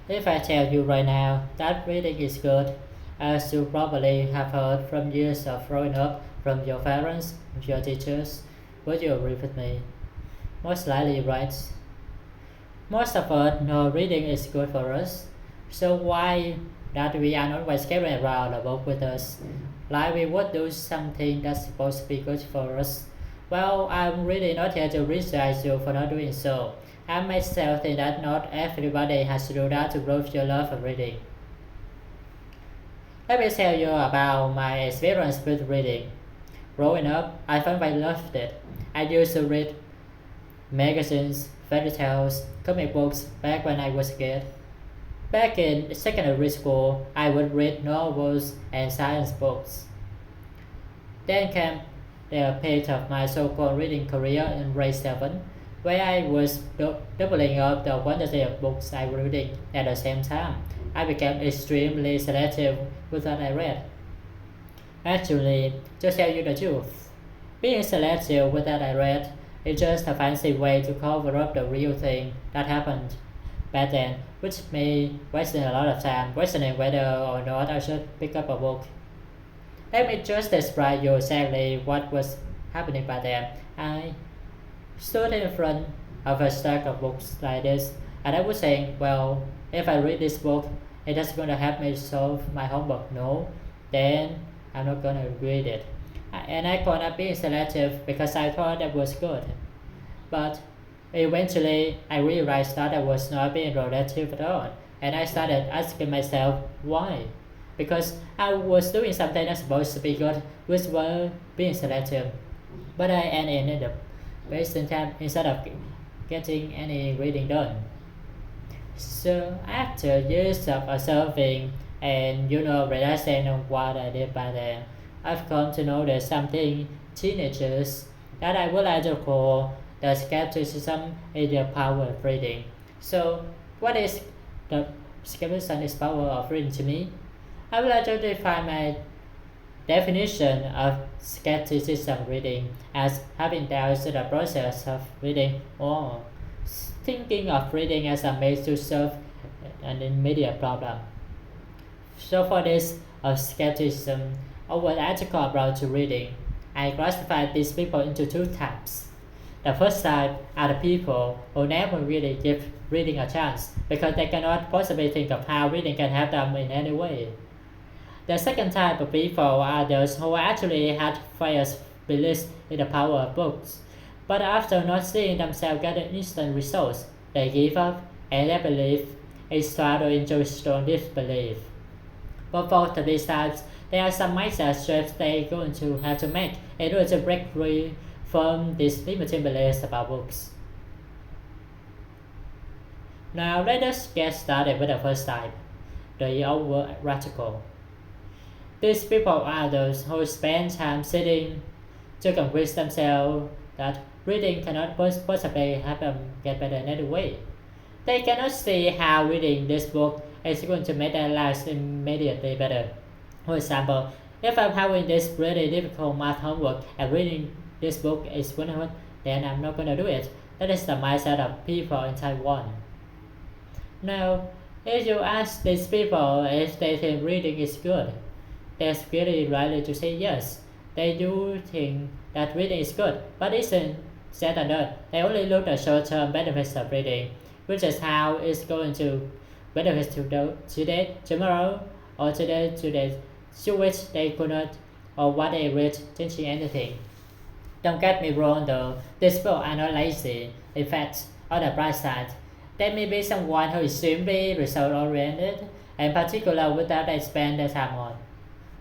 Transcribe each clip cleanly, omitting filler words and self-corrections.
If I tell you right now that reading is good, as you probably have heard from years of growing up from your parents, your teachers, would you agree with me? Most likely, right? Most of us know reading is good for us, so why that we are not always carrying around a book with us? Like we would do something that's supposed to be good for us. Well, I'm really not here to criticize you for not doing so. I myself think that not everybody has to do that to prove your love for reading. Let me tell you about my experience with reading. Growing up, I found I loved it. I used to read magazines, fairy tales, comic books back when I was a kid. Back in secondary school, I would read novels and science books. Then came the peak of my so-called reading career in grade 7, where I was doubling up the quantity of books I was reading at the same time. I became extremely selective with what I read. Actually, to tell you the truth, being selective with what I read is just a fancy way to cover up the real thing that happened back then, which me wasting a lot of time questioning whether or not I should pick up a book. Let me just describe you exactly what was happening back then. I stood in front of a stack of books like this, and I was saying, well, if I read this book, it is going to help me solve my homework. No, then I'm not going to read it. And I called up being selective because I thought that was good. But eventually, I realized that I was not being selective at all, and I started asking myself why. Because I was doing something that's supposed to be good, which was being selective. But I ended up wasting time instead of getting any reading done. So after years of observing and realizing on what I did by then, I've come to know that something teenagers that I would like to call the skepticism is the power of reading. So what is the skepticism is power of reading to me? I would like to define my definition of skepticism reading as having doubts in the process of reading or thinking of reading as a means to solve an immediate problem. So for this skepticism over the article about reading, I classify these people into two types. The first type are the people who never really give reading a chance because they cannot possibly think of how reading can help them in any way. The second type of people are those who actually had false beliefs in the power of books, but after not seeing themselves get instant results, they give up and their belief is started into strong disbelief. For both of these types, there are some mindset shifts they're going to have to make in order to break free from these limiting beliefs about books. Now let us get started with the first type, the over radical. These people are those who spend time sitting to convince themselves that reading cannot possibly help them get better in any way. They cannot see how reading this book is going to make their lives immediately better. For example, if I'm having this really difficult math homework and reading this book is going to help, then I'm not going to do it. That is the mindset of people in Taiwan. Now, if you ask these people if they think reading is good, they're really likely to say yes. They do think that reading is good, but isn't said or done. They only look at short-term benefits of reading, which is how it's going to benefit today, tomorrow, or today, to which they could not, or what they read, changing anything. Don't get me wrong though, these people are not lazy. In fact, on the bright side, they may be someone who is extremely result oriented, and particular with that they spend their time on.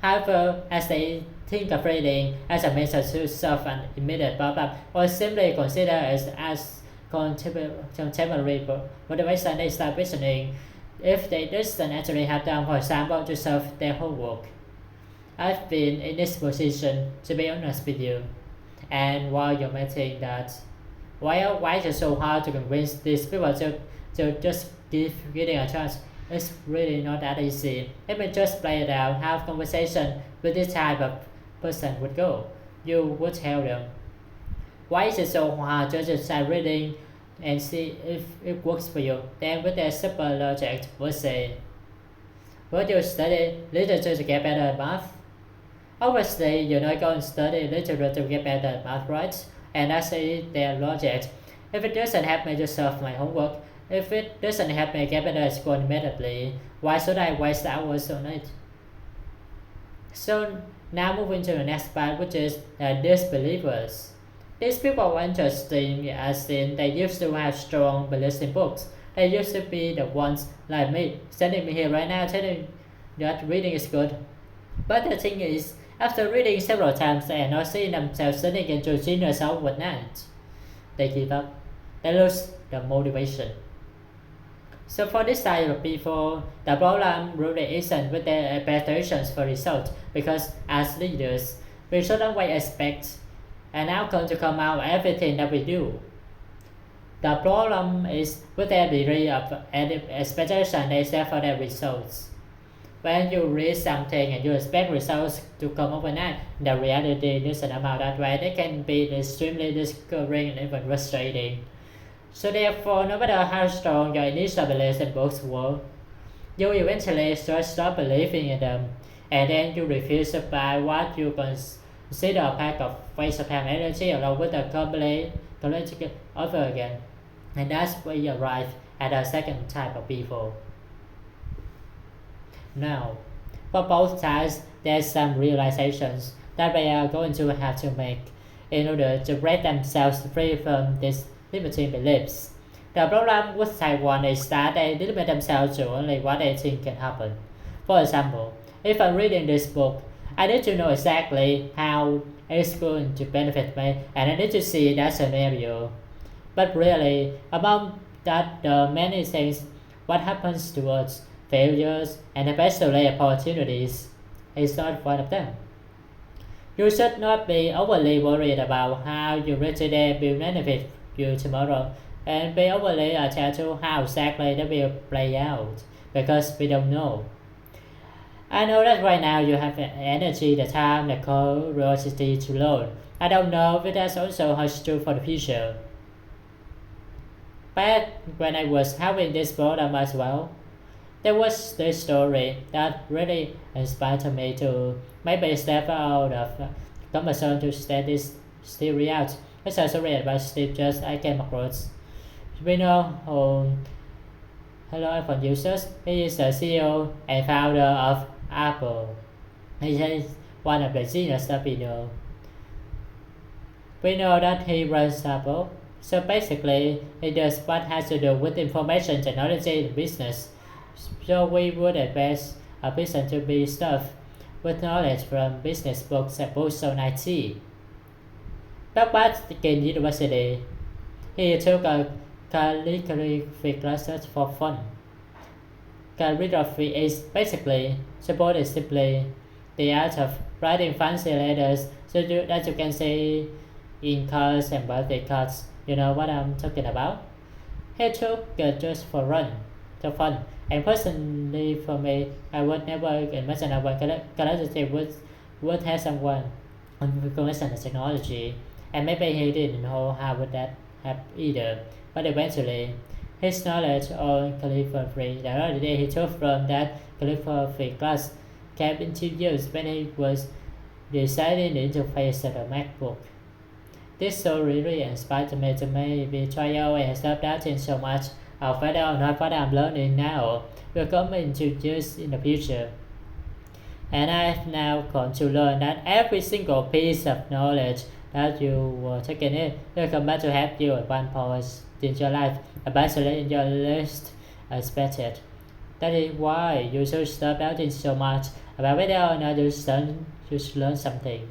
However, as they think of reading as a means to solve an immediate problem or simply consider it as contemporary motivation, they start questioning if they doesn't actually help them, for example, to solve their homework. I've been in this position, to be honest with you. And while you may think that, why is it so hard to convince these people to just give reading a chance? It's really not that easy. Let me just play it out how conversation with this type of person would go. You would tell them, why is it so hard to start reading and see if it works for you. Then with a simple logic, we'll say, would you study literature to get better at math? Obviously, you're not going to study literature to get better at math, right? And I say their logic. If it doesn't help me to solve my homework, if it doesn't help me get better at school immediately, why should I waste hours on it? So now moving to the next part, which is disbelievers. These people are interesting as in they used to have strong beliefs in books. They used to be the ones like me, standing here right now telling that reading is good. But the thing is, after reading several times and not seeing themselves turning into genius overnight, they give up. They lose the motivation. So for this type of people, the problem really isn't with their expectations for results, because as leaders, we shouldn't always expect an outcome to come out of everything that we do. The problem is with their degree of expectation they set for their results. When you read something and you expect results to come overnight, the reality doesn't amount that way. They can be extremely discouraging and even frustrating. So therefore, no matter how strong your initial beliefs in books were, you eventually stop believing in them, and then you refuse to buy what you consider a pack of waste of time energy along with a complete offer again. And that's where you arrive at the second type of people. Now, for both sides, there's some realizations that they are going to have to make in order to break themselves free from these limiting beliefs. The problem with side one is that they limit themselves to only what they think can happen. For example, if I'm reading this book, I need to know exactly how it's going to benefit me, and I need to see that scenario. But really, among that the many things, what happens to us, failures, and especially opportunities, is not one of them. You should not be overly worried about how you read today will benefit you tomorrow, and be overly attached to how exactly that will play out, because we don't know. I know that right now you have the energy, the time, the curiosity to learn. I don't know if that's also holds true for the future. But when I was having this boredom as well, there was this story that really inspired me to maybe step out of comfort zone to study this theory out. It's a story about Steve Jobs I came across. We know hello iPhone users. He is the CEO and founder of Apple. He is one of the genius that we know. We know that he runs Apple. So basically, he does what has to do with information technology and business. So we would advise a person to be stuffed with knowledge from business books and books on IT. Back in university, he took a calligraphy classes for fun. Calligraphy is basically, supported simply, the art of writing fancy letters that you can see in cards and birthday cards. You know what I'm talking about? He took it just for fun. And personally, for me, I would never imagine that one calligraphy would have someone on information and technology, and maybe he didn't know how would that have either. But eventually, his knowledge on calligraphy, the idea he took from that calligraphy class, came into use when he was designing the interface of the MacBook. This story really inspired me to maybe try out and stop doubting so much of whether or not what I'm learning now will come into use in the future. And I've now come to learn that every single piece of knowledge that you were taking in will come back to help you at one point in your life, especially in your least expected. That is why you should stop doubting so much about whether or not you should learn something.